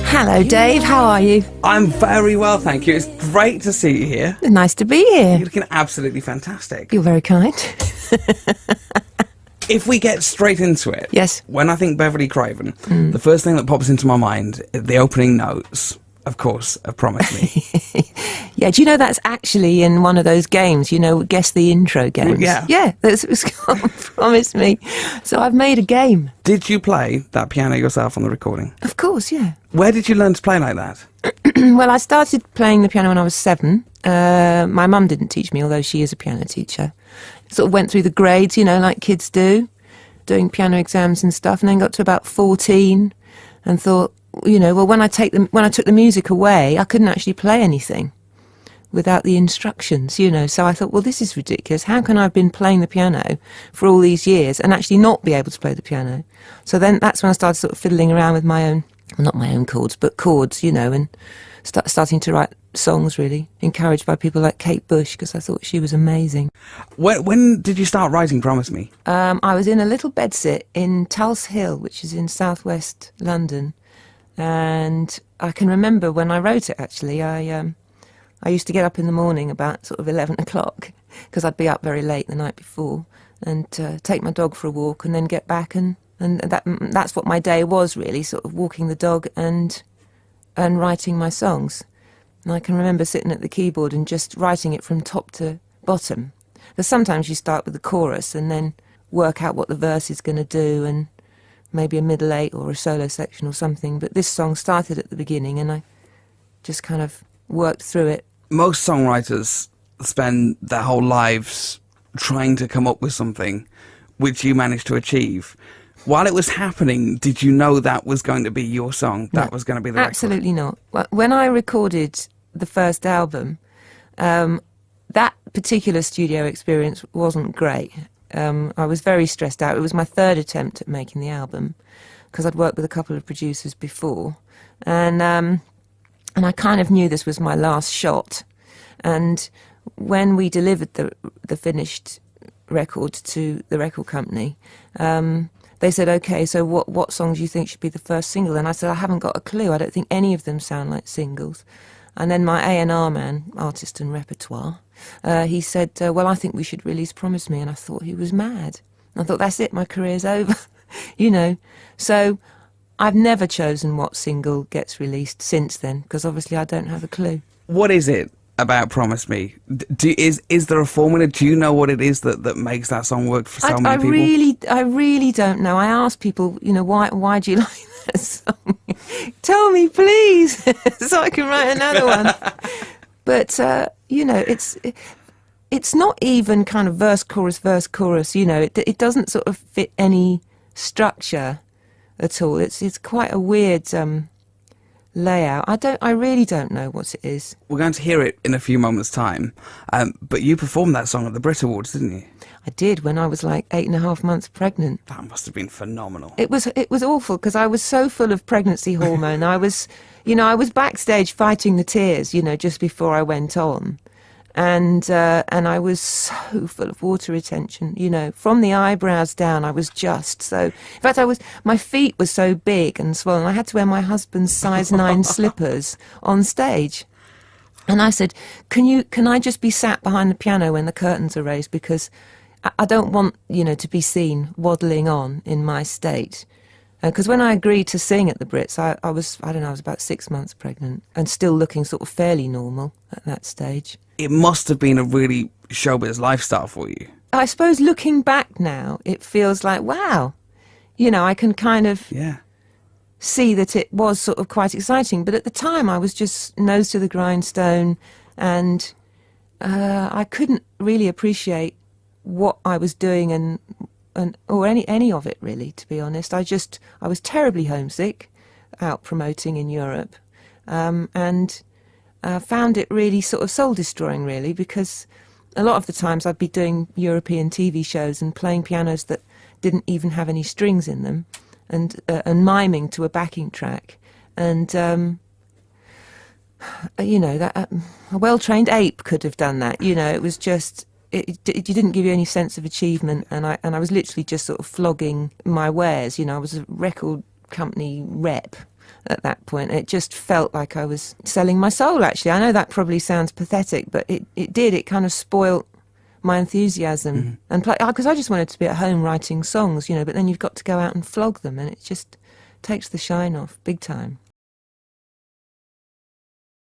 Hello, Dave. How are you? I'm very well, thank you. It's great to see you here. Nice to be here. You're looking absolutely fantastic. You're very kind. If we get straight into it, Yes. when I think Beverley Craven, the first thing that pops into my mind, the opening notes, of course, of Promise Me. Yeah, do you know that's actually in one of those games, guess the intro games? Yeah. Yeah, it's called Promise Me. So I've made a game. Did you play that piano yourself on the recording? Of course, yeah. Where did you learn to play like that? Well, I started playing the piano when I was 7. My mum didn't teach me, although she is a piano teacher. Sort of went through the grades, like kids do, doing piano exams and stuff, and then got to about 14 and thought, when I took the music away, I couldn't actually play anything without the instructions, So I thought, well, this is ridiculous. How can I have been playing the piano for all these years and actually not be able to play the piano? So then that's when I started sort of fiddling around with my own, well, not my own chords, but chords, and starting to write songs, really, encouraged by people like Kate Bush, because I thought she was amazing. When did you start writing Promise Me? I was in a little bedsit in Tulse Hill, which is in southwest London, and I can remember when I wrote it, actually. I used to get up in the morning about sort of 11 o'clock, because I'd be up very late the night before, and take my dog for a walk and then get back, and that's what my day was, really, sort of walking the dog and writing my songs. And I can remember sitting at the keyboard and just writing it from top to bottom. Because sometimes you start with the chorus and then work out what the verse is going to do, and maybe a middle eight or a solo section or something. But this song started at the beginning and I just kind of worked through it. Most songwriters spend their whole lives trying to come up with something which you managed to achieve. While it was happening, did you know that was going to be your song? That was going to be the record? Absolutely not. When I recorded the first album, that particular studio experience wasn't great. I was very stressed out. It was my third attempt at making the album, because I'd worked with a couple of producers before. And I kind of knew this was my last shot. And when we delivered the finished record to the record company, they said, OK, so what songs do you think should be the first single? And I said, I haven't got a clue. I don't think any of them sound like singles. And then my A&R man, artist and repertoire, he said, well, I think we should release Promise Me. And I thought he was mad. I thought, that's it, my career's over, So I've never chosen what single gets released since then, because obviously I don't have a clue. What is it about Promise Me? Is there a formula? Do you know what it is that makes that song work for so many people? I really don't know. I ask people, why do you like that song? Tell me, please, so I can write another one. But, it's not even kind of verse, chorus, it doesn't sort of fit any structure at all. It's quite a weird layout. I really don't know what it is. We're going to hear it in a few moments' time, but you performed that song at the Brit Awards, didn't you? I did, when I was like 8.5 months pregnant. That must have been phenomenal. It was awful, because I was so full of pregnancy hormone. I was backstage fighting the tears, just before I went on. And I was so full of water retention, from the eyebrows down. I was just so. In fact, my feet were so big and swollen. I had to wear my husband's size 9 slippers on stage. And I said, "Can I just be sat behind the piano when the curtains are raised, because I don't want to be seen waddling on in my state." Because when I agreed to sing at the Brits, I was about 6 months pregnant and still looking sort of fairly normal at that stage. It must have been a really showbiz lifestyle for you. I suppose looking back now, it feels like, wow, I can kind of see that it was sort of quite exciting. But at the time, I was just nose to the grindstone, and I couldn't really appreciate what I was doing or any of it, really, to be honest. I was terribly homesick out promoting in Europe, and found it really sort of soul-destroying, really, because a lot of the times I'd be doing European TV shows and playing pianos that didn't even have any strings in them, and miming to a backing track, and that a well-trained ape could have done that. It was just. It didn't give you any sense of achievement, and I was literally just sort of flogging my wares. I was a record company rep, at that point. It just felt like I was selling my soul, actually. I know that probably sounds pathetic, but it did. It kind of spoilt my enthusiasm. And because I just wanted to be at home writing songs, but then you've got to go out and flog them, and it just takes the shine off big time.